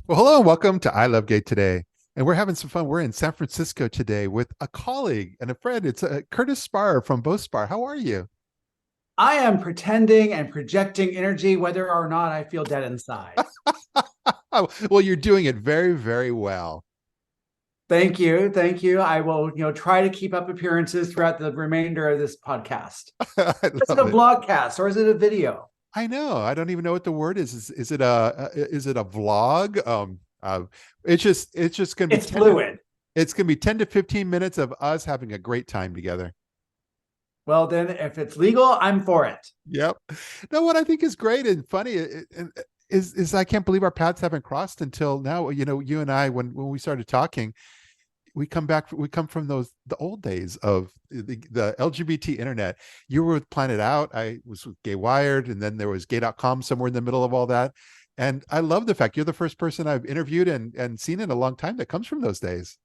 Well, hello and welcome to I Love Gay today. And we're having some fun. We're in San Francisco today with a colleague and a friend. It's Curtis Sparrer from Bospar. How are you? I am pretending and projecting energy whether or not I feel dead inside. Oh, well, you're doing it very, very well. Thank you. Thank you. I will, try to keep up appearances throughout the remainder of this podcast. I Is it love a it. blogcast or is it a video? I know. I don't even know what the word is. Is it a vlog? It's just gonna be It's 10 to fluid. it's gonna be 10 to 15 minutes of us having a great time together. Well, then, if it's legal, I'm for it. Yep. No, what I think is great and funny is I can't believe our paths haven't crossed until now. You know, you and I, when we started talking, we come from the old days of the LGBT internet. You were with PlanetOut, I was with Gay Wired, and then there was gay.com somewhere in the middle of all that. And I love the fact you're the first person I've interviewed and seen in a long time that comes from those days.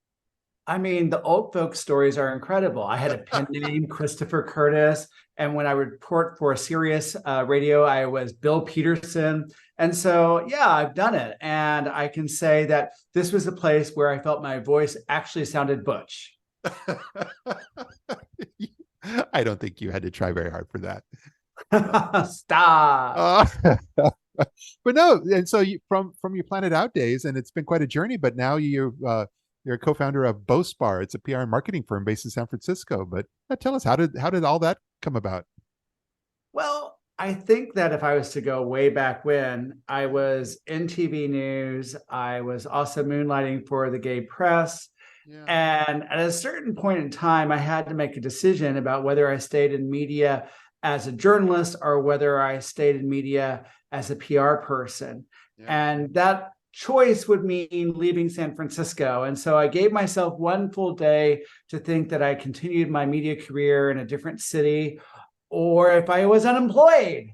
I mean, the old folks' stories are incredible. I had a pen name, Christopher Curtis. And when I would report for Sirius radio, I was Bill Peterson. And so, yeah, I've done it. And I can say that this was a place where I felt my voice actually sounded butch. I don't think you had to try very hard for that. Stop. Uh, but no, and so you from your Planet Out days, and it's been quite a journey. But now you're a co-founder of Bospar. It's a PR and marketing firm based in San Francisco. But tell us, how did all that come about? Well, I think that if I was to go way back when, I was in TV news, I was also moonlighting for the gay press. Yeah. And at a certain point in time, I had to make a decision about whether I stayed in media as a journalist or whether I stayed in media as a PR person. Yeah. And that choice would mean leaving San Francisco. And so I gave myself one full day to think that I continued my media career in a different city or if I was unemployed.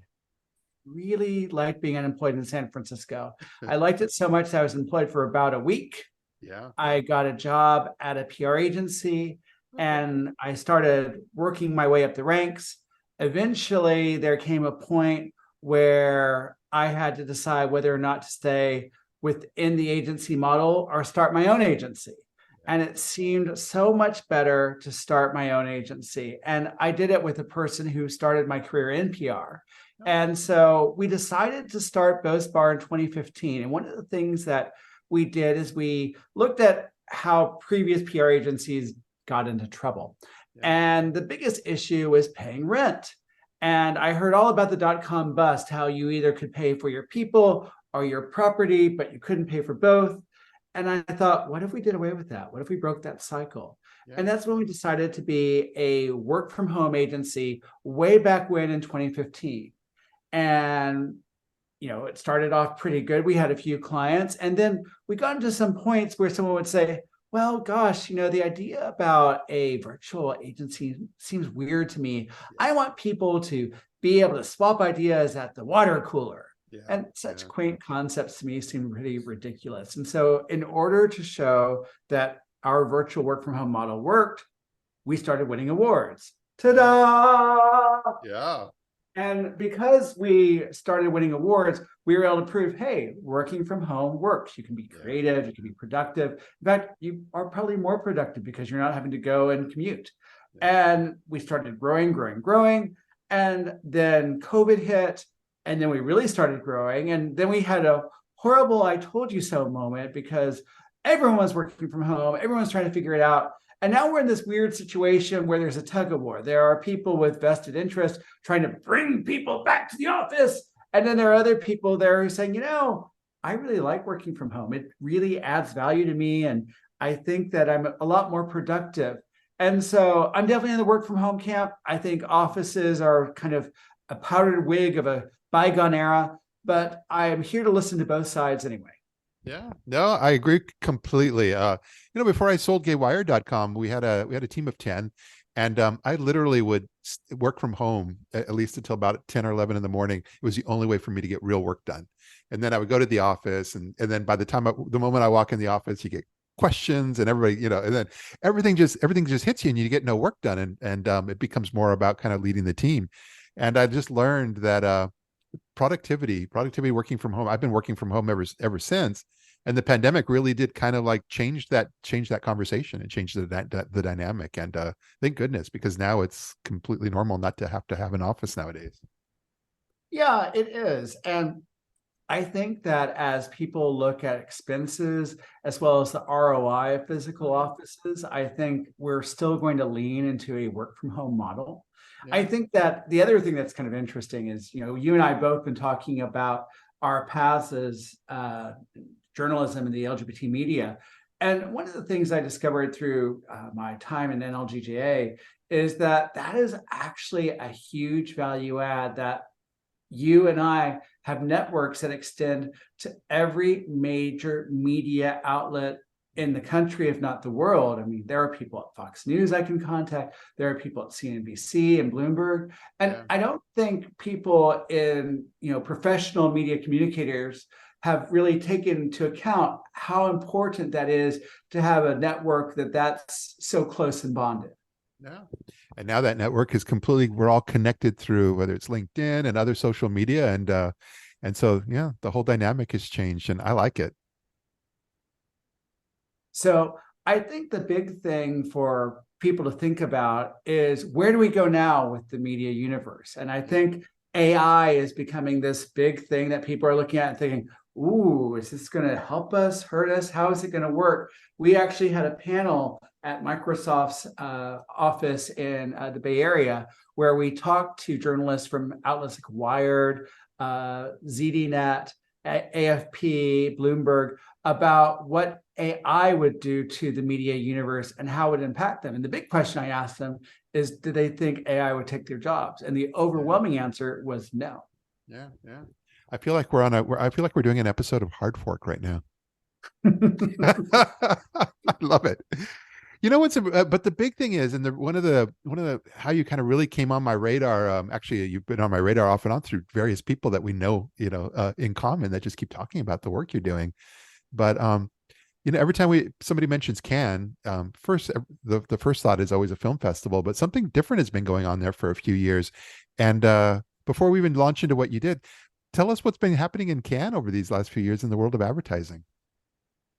Really liked being unemployed in San Francisco. I liked it so much that I was employed for about a week. Yeah. I got a job at a PR agency Okay. and I started working my way up the ranks. Eventually, there came a point where I had to decide whether or not to stay within the agency model or start my own agency. Yeah. And it seemed so much better to start my own agency. And I did it with a person who started my career in PR. Okay. And so we decided to start Bospar in 2015. And one of the things that we did is we looked at how previous PR agencies got into trouble. Yeah. And the biggest issue was paying rent. And I heard all about the dot-com bust, how you either could pay for your people or your property, but you couldn't pay for both. And I thought, what if we did away with that? What if we broke that cycle? Yeah. And that's when we decided to be a work from home agency way back when in 2015. And it started off pretty good. We had a few clients, and then we got into some points where someone would say, well, gosh, the idea about a virtual agency seems weird to me. Yeah. I want people to be able to swap ideas at the water cooler. Yeah. And such Yeah. quaint concepts to me seem pretty ridiculous. And so, in order to show that our virtual work from home model worked, we started winning awards. Yeah. Ta-da! Yeah. And because we started winning awards, we were able to prove, hey, working from home works. You can be Yeah. creative, you can be productive. In fact, you are probably more productive because you're not having to go and commute. Yeah. And we started growing, growing, growing. And then COVID hit, and then we really started growing. And then we had a horrible I told you so moment because everyone was working from home, everyone's trying to figure it out. And now we're in this weird situation where there's a tug of war. There are people with vested interest trying to bring people back to the office. And then there are other people there who are saying, I really like working from home. It really adds value to me. And I think that I'm a lot more productive. And so I'm definitely in the work from home camp. I think offices are kind of a powdered wig of a bygone era, but I'm here to listen to both sides anyway. Yeah, no, I agree completely. Before I sold gaywire.com, we had a team of 10, and I literally would work from home at least until about 10 or 11 in the morning. It was the only way for me to get real work done. And then I would go to the office, and then by the moment I walk in the office, you get questions and everybody, and then everything just hits you and you get no work done, and it becomes more about kind of leading the team. And I just learned that productivity working from home. I've been working from home ever since. And the pandemic really did kind of like change that conversation and change the dynamic. And thank goodness, because now it's completely normal not to have an office nowadays. Yeah, it is. And I think that as people look at expenses as well as the ROI of physical offices, I think we're still going to lean into a work from home model. Yeah. I think that the other thing that's kind of interesting is, you and I both been talking about our paths as journalism in the LGBT media. And one of the things I discovered through my time in NLGJA is that is actually a huge value add, that you and I have networks that extend to every major media outlet in the country, if not the world. I mean, there are people at Fox News I can contact. There are people at CNBC and Bloomberg. And Yeah. I don't think people in, professional media communicators have really taken into account how important that is to have a network that's so close and bonded. Yeah. And now that network is we're all connected through whether it's LinkedIn and other social media. And so, yeah, the whole dynamic has changed and I like it. So I think the big thing for people to think about is, where do we go now with the media universe? And I think AI is becoming this big thing that people are looking at and thinking, ooh, is this going to help us, hurt us? How is it going to work? We actually had a panel at Microsoft's office in the Bay Area where we talked to journalists from outlets like Wired, ZDNet, AFP, Bloomberg, about what AI would do to the media universe and how it would impact them. And the big question I asked them is, do they think AI would take their jobs? And the overwhelming answer was no. Yeah, yeah. I feel like I feel like we're doing an episode of Hard Fork right now. I love it. But the big thing is, and one of the how you kind of really came on my radar. Actually, you've been on my radar off and on through various people that we know, in common, that just keep talking about the work you're doing. But every time somebody mentions Cannes, first the first thought is always a film festival, but something different has been going on there for a few years. And before we even launch into what you did, tell us what's been happening in Cannes over these last few years in the world of advertising.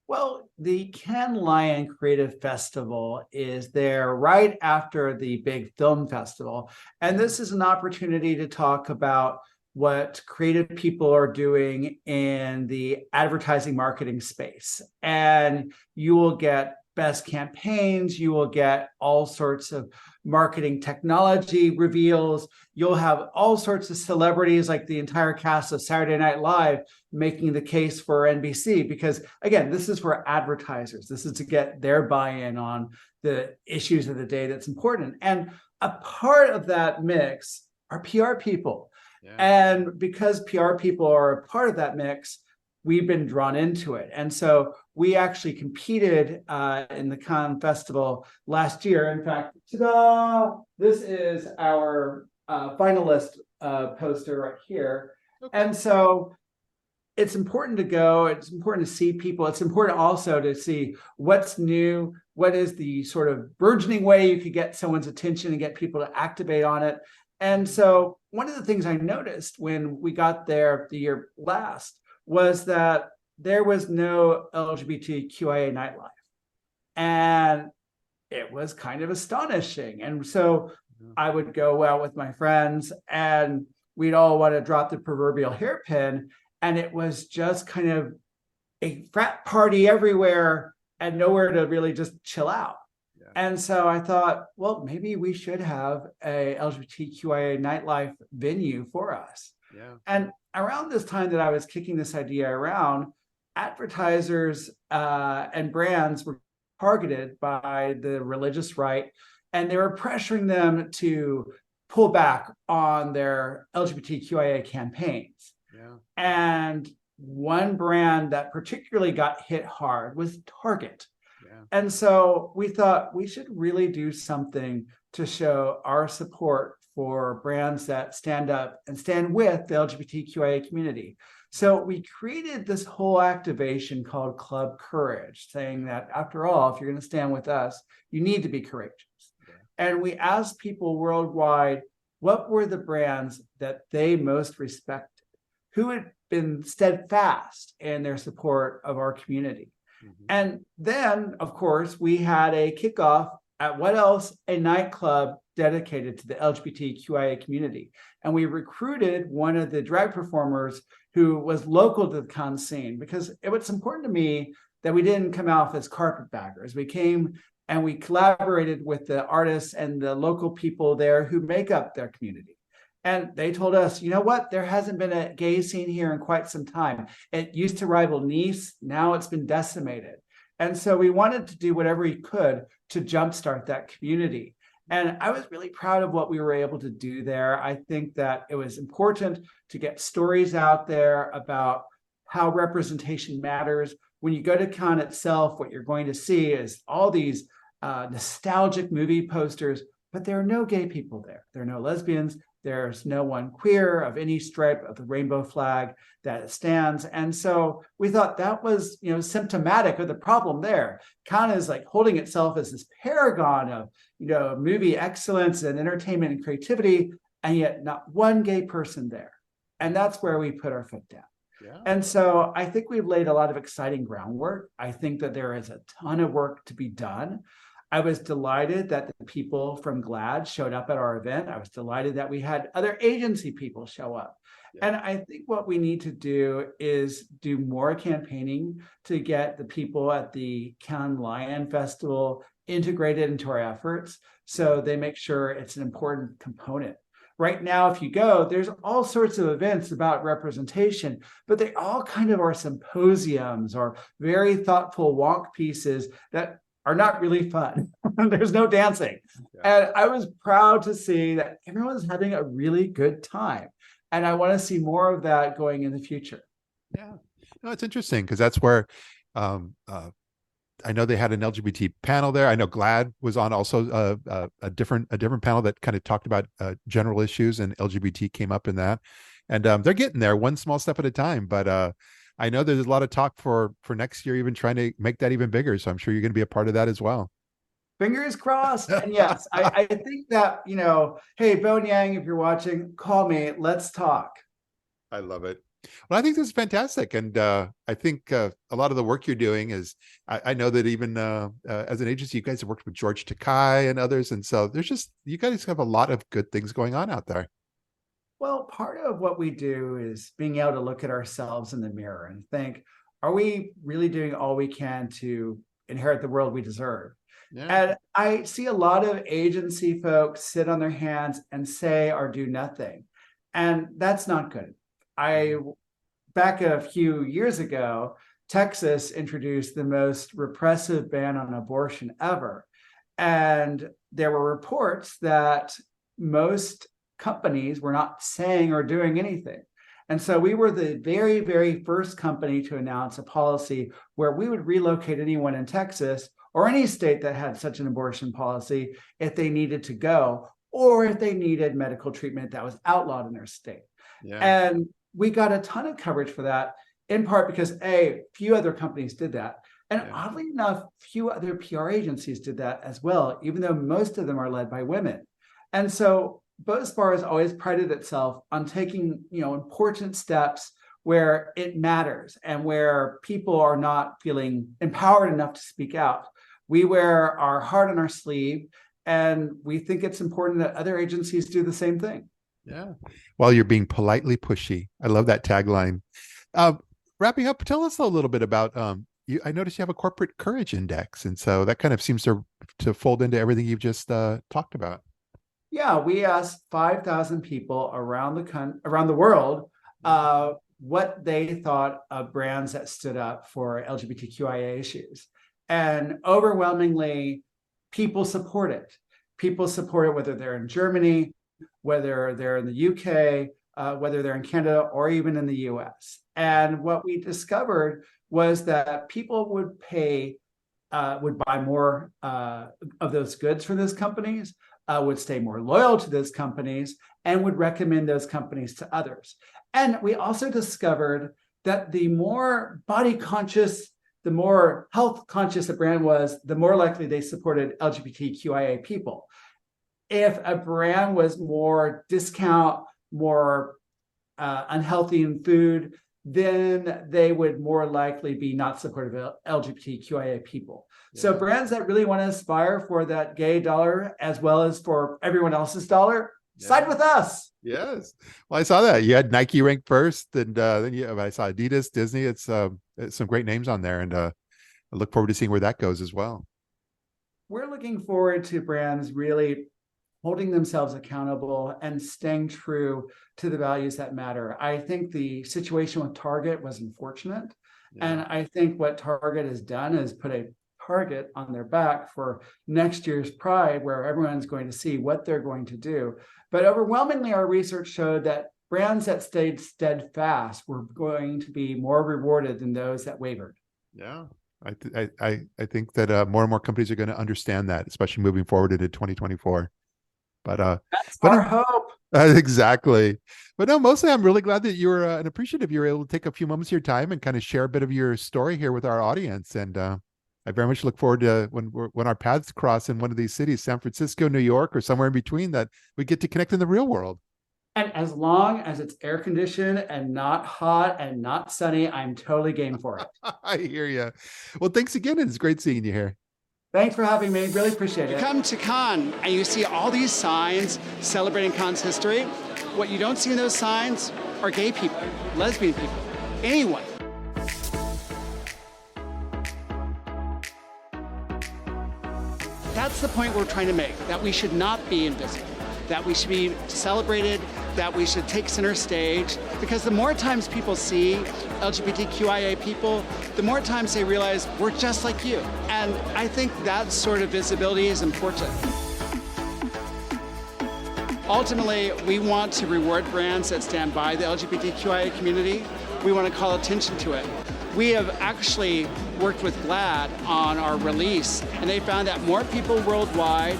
Well, the Cannes Lion Creative Festival is there right after the big film festival. And this is an opportunity to talk about what creative people are doing in the advertising marketing space. And you will get best campaigns, you will get all sorts of marketing technology reveals, you'll have all sorts of celebrities like the entire cast of Saturday Night Live making the case for NBC, because again, this is for advertisers. This is to get their buy-in on the issues of the day that's important. And a part of that mix are PR people. Yeah. And because PR people are a part of that mix, we've been drawn into it. And so we actually competed in the Cannes Festival last year. In fact, ta-da! This is our finalist poster right here. Okay. And so it's important to go. It's important to see people. It's important also to see what's new, what is the sort of burgeoning way you could get someone's attention and get people to activate on it. And so one of the things I noticed when we got there the year last was that there was no LGBTQIA nightlife. And it was kind of astonishing. And so I would go out with my friends and we'd all want to drop the proverbial hairpin. And it was just kind of a frat party everywhere and nowhere to really just chill out. Yeah. And so I thought, well, maybe we should have a LGBTQIA nightlife venue for us. Yeah. And around this time that I was kicking this idea around, advertisers and brands were targeted by the religious right, and they were pressuring them to pull back on their LGBTQIA campaigns. Yeah. And one brand that particularly got hit hard was Target. Yeah. And so we thought we should really do something to show our support for brands that stand up and stand with the LGBTQIA community. So we created this whole activation called Club Courage, saying that after all, if you're going to stand with us, you need to be courageous. Yeah. And we asked people worldwide, what were the brands that they most respected? who had been steadfast in their support of our community. And then, of course, we had a kickoff at What Else? A nightclub dedicated to the LGBTQIA community. And we recruited one of the drag performers who was local to the con scene, because it was important to me that we didn't come off as carpetbaggers. We came and we collaborated with the artists and the local people there who make up their community. And they told us, you know what? There hasn't been a gay scene here in quite some time. It used to rival Nice. Now it's been decimated. And so we wanted to do whatever we could to jumpstart that community. And I was really proud of what we were able to do there. I think that it was important to get stories out there about how representation matters. When you go to con itself, what you're going to see is all these nostalgic movie posters, but there are no gay people there. There are no lesbians. There's no one queer of any stripe of the rainbow flag that stands. And so we thought that was, symptomatic of the problem there. Con is like holding itself as this paragon of, movie excellence and entertainment and creativity, and yet not one gay person there. And that's where we put our foot down. Yeah. And so I think we've laid a lot of exciting groundwork. I think that there is a ton of work to be done. I was delighted that the people from GLAAD showed up at our event. I was delighted that we had other agency people show up. Yeah. And I think what we need to do is do more campaigning to get the people at the Cannes Lion Festival integrated into our efforts, so they make sure it's an important component. Right now, if you go, there's all sorts of events about representation, but they all kind of are symposiums or very thoughtful wonk pieces that are not really fun. There's no dancing. Yeah. And I was proud to see that everyone's having a really good time. And I want to see more of that going in the future. Yeah, no, it's interesting because that's where I know they had an LGBT panel there. I know GLAAD was on also a different panel that kind of talked about general issues, and LGBT came up in that. And they're getting there one small step at a time. But I know there's a lot of talk for next year, even trying to make that even bigger. So I'm sure you're going to be a part of that as well. Fingers crossed. And yes, I think that, hey, Bone Yang, if you're watching, call me. Let's talk. I love it. Well, I think this is fantastic. And I think a lot of the work you're doing is, I know that even as an agency, you guys have worked with George Takei and others. And so you guys have a lot of good things going on out there. Well, part of what we do is being able to look at ourselves in the mirror and think, are we really doing all we can to inherit the world we deserve? Yeah. And I see a lot of agency folks sit on their hands and say or do nothing. And that's not good. Back a few years ago, Texas introduced the most repressive ban on abortion ever. And there were reports that most companies were not saying or doing anything. And so we were the very, very first company to announce a policy where we would relocate anyone in Texas or any state that had such an abortion policy if they needed to go, or if they needed medical treatment that was outlawed in their state. Yeah. And we got a ton of coverage for that, in part because few other companies did that. And oddly enough, few other PR agencies did that as well, even though most of them are led by women. And so Bospar has always prided itself on taking, important steps where it matters and where people are not feeling empowered enough to speak out. We wear our heart on our sleeve, and we think it's important that other agencies do the same thing. Yeah. Well, you're being politely pushy. I love that tagline. Wrapping up, tell us a little bit about, I noticed you have a corporate courage index. And so that kind of seems to fold into everything you've just talked about. Yeah, we asked 5,000 people around the world what they thought of brands that stood up for LGBTQIA issues. And overwhelmingly, people support it. People support it, whether they're in Germany, whether they're in the UK, whether they're in Canada, or even in the US. And what we discovered was that people would buy more of those goods from those companies, would stay more loyal to those companies, and would recommend those companies to others. And we also discovered that the more body conscious, the more health conscious a brand was, the more likely they supported LGBTQIA people. If a brand was more discount, more unhealthy in food, then they would more likely be not supportive of LGBTQIA people. Yeah. So brands that really want to aspire for that gay dollar as well as for everyone else's dollar, side with us. Yes. Well, I saw that you had Nike ranked first, and then I saw Adidas, Disney. It's some great names on there, and I look forward to seeing where that goes as well. We're looking forward to brands really holding themselves accountable and staying true to the values that matter. I think the situation with Target was unfortunate. Yeah. And I think what Target has done is put a target on their back for next year's Pride, where everyone's going to see what they're going to do. But overwhelmingly, our research showed that brands that stayed steadfast were going to be more rewarded than those that wavered. Yeah, I think that more and more companies are going to understand that, especially moving forward into 2024. But that's our hope. Exactly. But no, mostly I'm really glad that you were and appreciative you were able to take a few moments of your time and kind of share a bit of your story here with our audience. And I very much look forward to when our paths cross in one of these cities, San Francisco, New York, or somewhere in between, that we get to connect in the real world. And as long as it's air conditioned and not hot and not sunny, I'm totally game for it. I hear you. Well, thanks again. And it's great seeing you here. Thanks for having me. Really appreciate it. You come to Cannes and you see all these signs celebrating Cannes history. What you don't see in those signs are gay people, lesbian people, anyone. That's the point we're trying to make, that we should not be invisible, that we should be celebrated, that we should take center stage, because the more times people see LGBTQIA people, the more times they realize we're just like you. And I think that sort of visibility is important. Ultimately, we want to reward brands that stand by the LGBTQIA community. We want to call attention to it. We have actually worked with GLAAD on our release, and they found that more people worldwide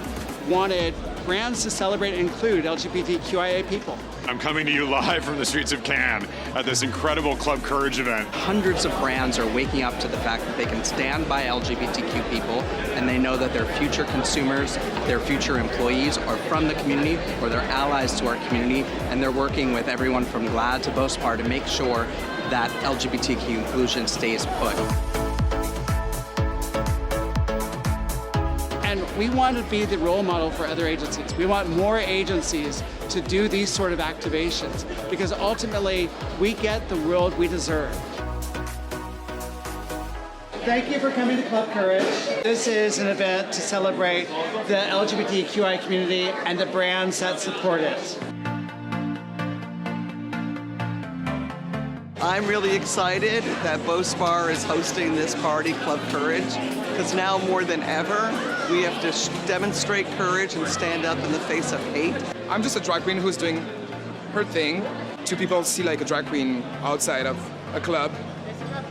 wanted brands to celebrate and include LGBTQIA people. I'm coming to you live from the streets of Cannes at this incredible Club Courage event. Hundreds of brands are waking up to the fact that they can stand by LGBTQ people, and they know that their future consumers, their future employees are from the community or they're allies to our community, and they're working with everyone from GLAAD to Bospar to make sure that LGBTQ inclusion stays put. And we want to be the role model for other agencies. We want more agencies to do these sort of activations, because ultimately we get the world we deserve. Thank you for coming to Club Courage. This is an event to celebrate the LGBTQI community and the brands that support it. I'm really excited that Bospar is hosting this party, Club Courage, because now more than ever, we have to demonstrate courage and stand up in the face of hate. I'm just a drag queen who's doing her thing. Two people see like a drag queen outside of a club,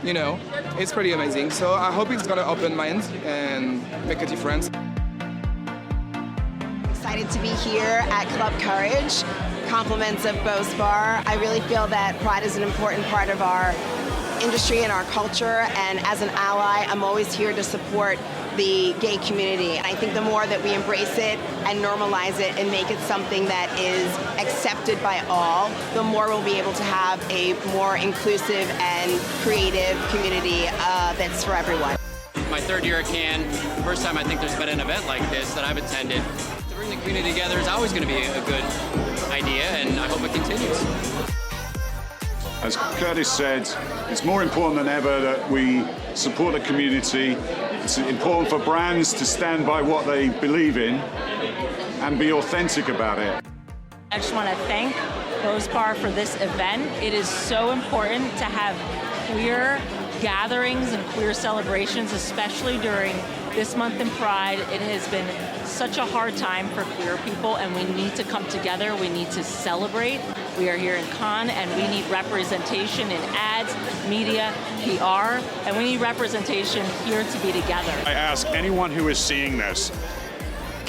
you know, it's pretty amazing. So I hope it's gonna open minds and make a difference. Excited to be here at Club Courage. Compliments of Bospar. I really feel that pride is an important part of our industry and our culture, and as an ally, I'm always here to support the gay community. And I think the more that we embrace it and normalize it and make it something that is accepted by all, the more we'll be able to have a more inclusive and creative community that's for everyone. My third year at Cannes, first time I think there's been an event like this that I've attended. To bring the community together is always going to be a good idea, and I hope it continues. As Curtis said, it's more important than ever that we support the community. It's important for brands to stand by what they believe in and be authentic about it. I just want to thank Bospar for this event. It is so important to have queer gatherings and queer celebrations, especially during this month in Pride. It has been such a hard time for queer people, and we need to come together. We need to celebrate. We are here in Cannes, and we need representation in ads, media, PR, and we need representation here to be together. I ask anyone who is seeing this,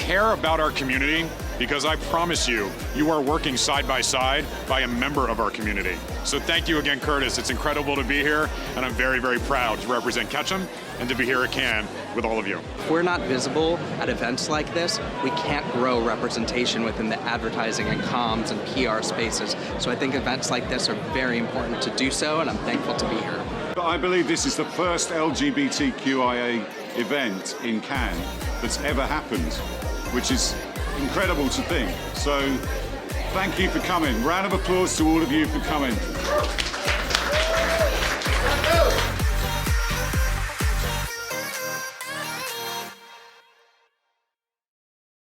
care about our community because I promise you, you are working side by side by a member of our community. So thank you again, Curtis. It's incredible to be here, and I'm very, very proud to represent Ketchum and to be here at Cannes with all of you. If we're not visible at events like this, we can't grow representation within the advertising and comms and PR spaces. So I think events like this are very important to do so, and I'm thankful to be here. I believe this is the first LGBTQIA event in Cannes that's ever happened, which is incredible to think. So thank you for coming. Round of applause to all of you for coming.